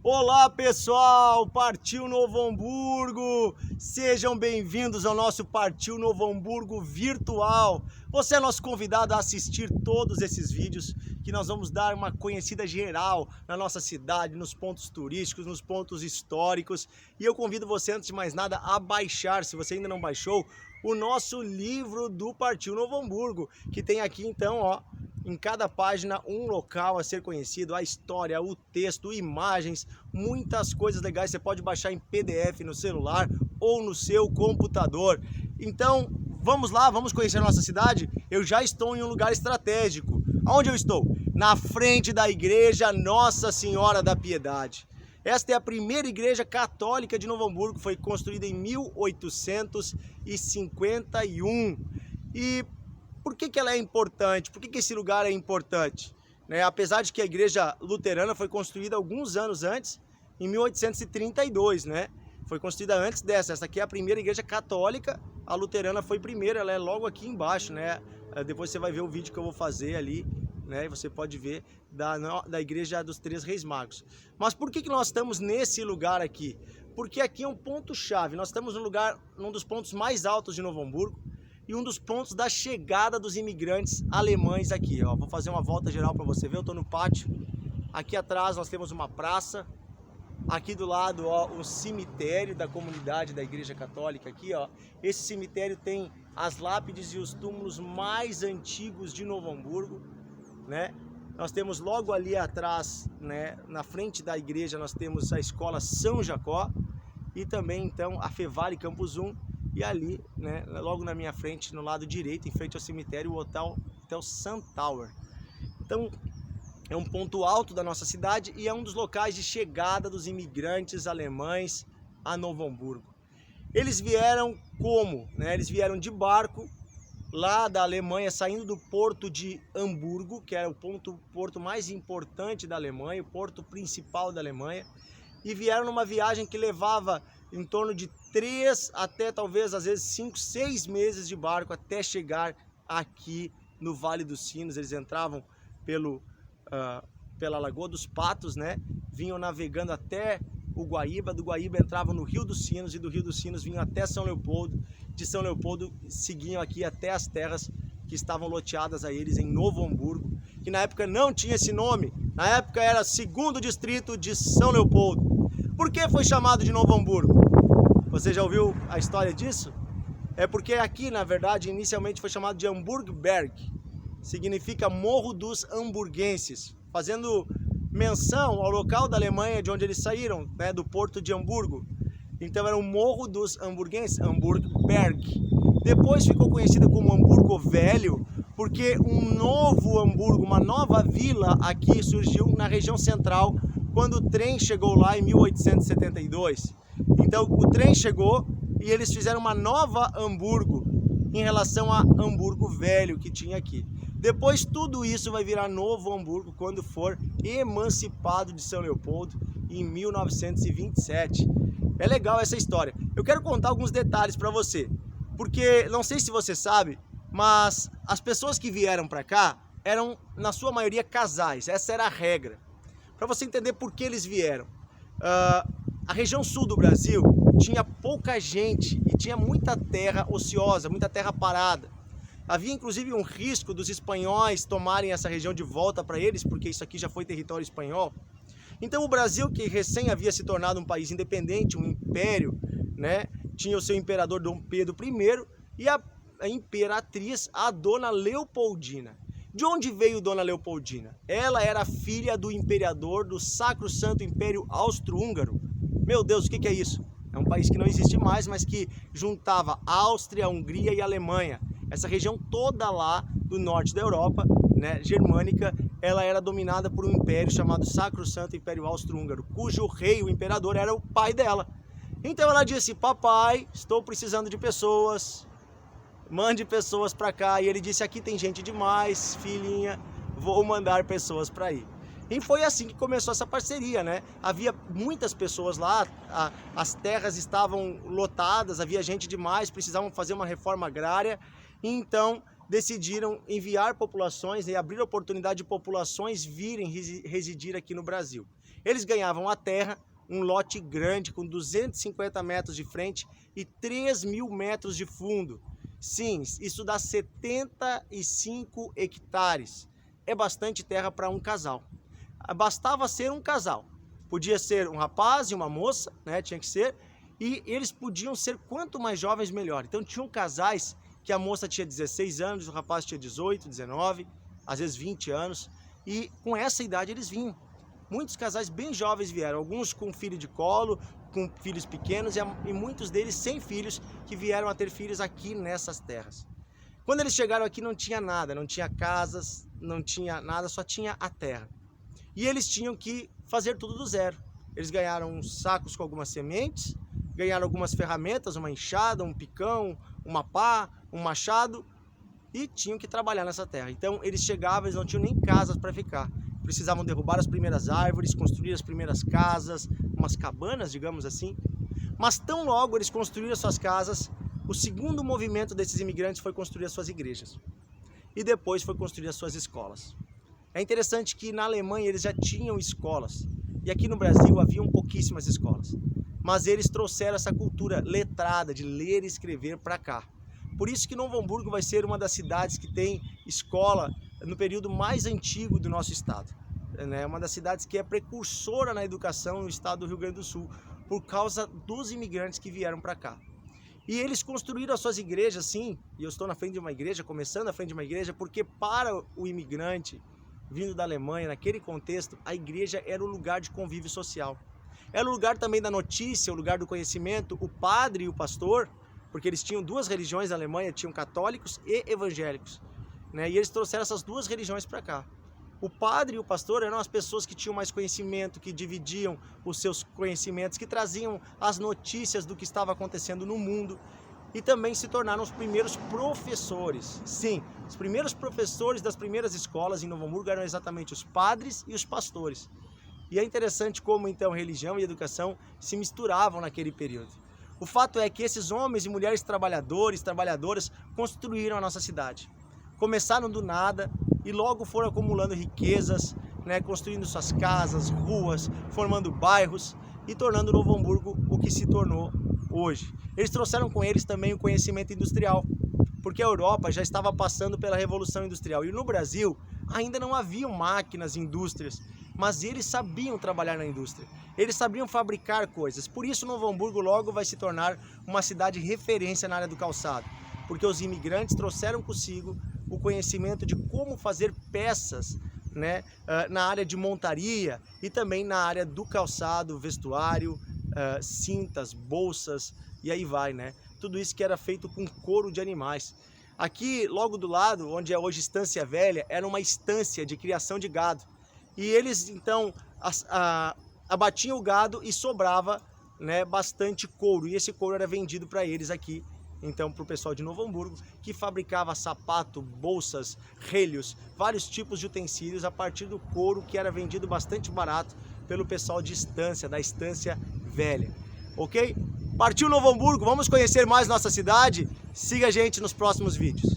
Olá pessoal, Partiu Novo Hamburgo, sejam bem-vindos ao nosso Partiu Novo Hamburgo virtual. Você é nosso convidado a assistir todos esses vídeos que nós vamos dar uma conhecida geral na nossa cidade, nos pontos turísticos, nos pontos históricos. E eu convido você, antes de mais nada, a baixar, se você ainda não baixou, o nosso livro do Partiu Novo Hamburgo, que tem aqui então, ó, em cada página um local a ser conhecido, a história, o texto, imagens, muitas coisas legais. Você pode baixar em PDF no celular ou no seu computador. Então vamos lá, vamos conhecer a nossa cidade. Eu já estou em um lugar estratégico. Aonde eu estou? Na frente da igreja Nossa Senhora da Piedade. Esta é a primeira igreja católica de Novo Hamburgo, foi construída em 1851. E por que ela é importante? Por que esse lugar é importante? Apesar de que a igreja luterana foi construída alguns anos antes, em 1832, né? Foi construída antes dessa. Essa aqui é a primeira igreja católica, a luterana foi primeira, ela é logo aqui embaixo, né? Depois você vai ver o vídeo que eu vou fazer ali, né? Você pode ver da igreja dos Três Reis Magos. Mas por que nós estamos nesse lugar aqui? Porque aqui é um ponto-chave. Nós estamos num dos pontos mais altos de Novo Hamburgo, e um dos pontos da chegada dos imigrantes alemães aqui, ó. Vou fazer uma volta geral para você ver. Eu estou no pátio. Aqui atrás nós temos uma praça. Aqui do lado, ó, um cemitério da comunidade da Igreja Católica aqui, ó. Esse cemitério tem as lápides e os túmulos mais antigos de Novo Hamburgo, né? Nós temos logo ali atrás, né, na frente da igreja, nós temos a escola São Jacó e também então a Fevale Campus 1. E ali, né, logo na minha frente, no lado direito, em frente ao cemitério, o Hotel Sun Tower. Então, é um ponto alto da nossa cidade e é um dos locais de chegada dos imigrantes alemães a Novo Hamburgo. Eles vieram como? Eles vieram de barco, lá da Alemanha, saindo do porto de Hamburgo, que era o porto mais importante da Alemanha, o porto principal da Alemanha, e vieram numa viagem que levava em torno de 3 até talvez às vezes 5, 6 meses de barco até chegar aqui no Vale dos Sinos. Eles entravam pela Lagoa dos Patos, né? Vinham navegando até o Guaíba, do Guaíba entravam no Rio dos Sinos e do Rio dos Sinos vinham até São Leopoldo, de São Leopoldo seguiam aqui até as terras que estavam loteadas a eles em Novo Hamburgo, que na época não tinha esse nome, na época era segundo distrito de São Leopoldo. Por que foi chamado de Novo Hamburgo? Você já ouviu a história disso? É porque aqui, na verdade, inicialmente foi chamado de Hamburgberg, significa Morro dos Hamburguenses, fazendo menção ao local da Alemanha de onde eles saíram, né, do porto de Hamburgo. Então era o Morro dos Hamburguenses, Hamburgberg. Depois ficou conhecida como Hamburgo Velho, porque um novo Hamburgo, uma nova vila aqui surgiu na região central, quando o trem chegou lá em 1872. Então o trem chegou e eles fizeram uma nova Hamburgo em relação a Hamburgo Velho que tinha aqui. Depois tudo isso vai virar Novo Hamburgo quando for emancipado de São Leopoldo em 1927. É legal essa história. Eu quero contar alguns detalhes para você, porque não sei se você sabe, mas as pessoas que vieram para cá eram na sua maioria casais. Essa era a regra. Para você entender por que eles vieram. A região sul do Brasil tinha pouca gente e tinha muita terra ociosa, muita terra parada. Havia inclusive um risco dos espanhóis tomarem essa região de volta para eles, porque isso aqui já foi território espanhol. Então o Brasil, que recém havia se tornado um país independente, um império, né, tinha o seu imperador Dom Pedro I e a imperatriz, a Dona Leopoldina. De onde veio Dona Leopoldina? Ela era filha do imperador do Sacro Santo Império Austro-Húngaro. Meu Deus, o que é isso? É um país que não existe mais, mas que juntava Áustria, Hungria e Alemanha. Essa região toda lá do norte da Europa, né, germânica, ela era dominada por um império chamado Sacro Santo Império Austro-Húngaro, cujo rei, o imperador, era o pai dela. Então ela disse: papai, estou precisando de pessoas, mande pessoas para cá. E ele disse: aqui tem gente demais, filhinha, vou mandar pessoas para aí. E foi assim que começou essa parceria, né? Havia muitas pessoas lá, as terras estavam lotadas, havia gente demais, precisavam fazer uma reforma agrária. E então decidiram enviar populações e abrir a oportunidade de populações virem residir aqui no Brasil. Eles ganhavam a terra, um lote grande com 250 metros de frente e 3.000 metros de fundo. Sim, isso dá 75 hectares. É bastante terra para um casal. Bastava ser um casal. Podia ser um rapaz e uma moça, né? Tinha que ser. E eles podiam ser quanto mais jovens, melhor. Então tinham casais que a moça tinha 16 anos, o rapaz tinha 18, 19, às vezes 20 anos. E com essa idade eles vinham. Muitos casais bem jovens vieram, alguns com filho de colo, com filhos pequenos e muitos deles sem filhos, que vieram a ter filhos aqui nessas terras. Quando eles chegaram aqui não tinha nada, não tinha casas, não tinha nada, só tinha a terra. E eles tinham que fazer tudo do zero. Eles ganharam uns sacos com algumas sementes, ganharam algumas ferramentas, uma enxada, um picão, uma pá, um machado, e tinham que trabalhar nessa terra. Então eles chegavam, eles não tinham nem casas para ficar. Precisavam derrubar as primeiras árvores, construir as primeiras casas, umas cabanas, digamos assim. Mas tão logo eles construíram suas casas, o segundo movimento desses imigrantes foi construir as suas igrejas. E depois foi construir as suas escolas. É interessante que na Alemanha eles já tinham escolas. E aqui no Brasil haviam pouquíssimas escolas. Mas eles trouxeram essa cultura letrada de ler e escrever para cá. Por isso que Novo Hamburgo vai ser uma das cidades que tem escola no período mais antigo do nosso estado. É uma das cidades que é precursora na educação no estado do Rio Grande do Sul, por causa dos imigrantes que vieram para cá. E eles construíram as suas igrejas, sim, e eu estou na frente de uma igreja, começando na frente de uma igreja, porque para o imigrante vindo da Alemanha, naquele contexto, a igreja era o lugar de convívio social. Era o lugar também da notícia, o lugar do conhecimento, o padre e o pastor, porque eles tinham duas religiões na Alemanha, tinham católicos e evangélicos, né? E eles trouxeram essas duas religiões para cá. O padre e o pastor eram as pessoas que tinham mais conhecimento, que dividiam os seus conhecimentos, que traziam as notícias do que estava acontecendo no mundo e também se tornaram os primeiros professores. Sim, os primeiros professores das primeiras escolas em Novo Hamburgo eram exatamente os padres e os pastores. E é interessante como então religião e educação se misturavam naquele período. O fato é que esses homens e mulheres trabalhadores, trabalhadoras construíram a nossa cidade. Começaram do nada e logo foram acumulando riquezas, né, construindo suas casas, ruas, formando bairros e tornando Novo Hamburgo o que se tornou hoje. Eles trouxeram com eles também o conhecimento industrial, porque a Europa já estava passando pela Revolução Industrial e no Brasil ainda não haviam máquinas, indústrias, mas eles sabiam trabalhar na indústria, eles sabiam fabricar coisas. Por isso Novo Hamburgo logo vai se tornar uma cidade referência na área do calçado, porque os imigrantes trouxeram consigo o conhecimento de como fazer peças, né, na área de montaria e também na área do calçado, vestuário, cintas, bolsas e aí vai, né? Tudo isso que era feito com couro de animais. Aqui, logo do lado, onde é hoje Estância Velha, era uma estância de criação de gado. E eles, então, abatiam o gado e sobrava, né, bastante couro. E esse couro era vendido para eles aqui, então, para o pessoal de Novo Hamburgo, que fabricava sapato, bolsas, relhos, vários tipos de utensílios a partir do couro que era vendido bastante barato pelo pessoal de Estância, da Estância Velha. Ok? Partiu Novo Hamburgo, vamos conhecer mais nossa cidade? Siga a gente nos próximos vídeos.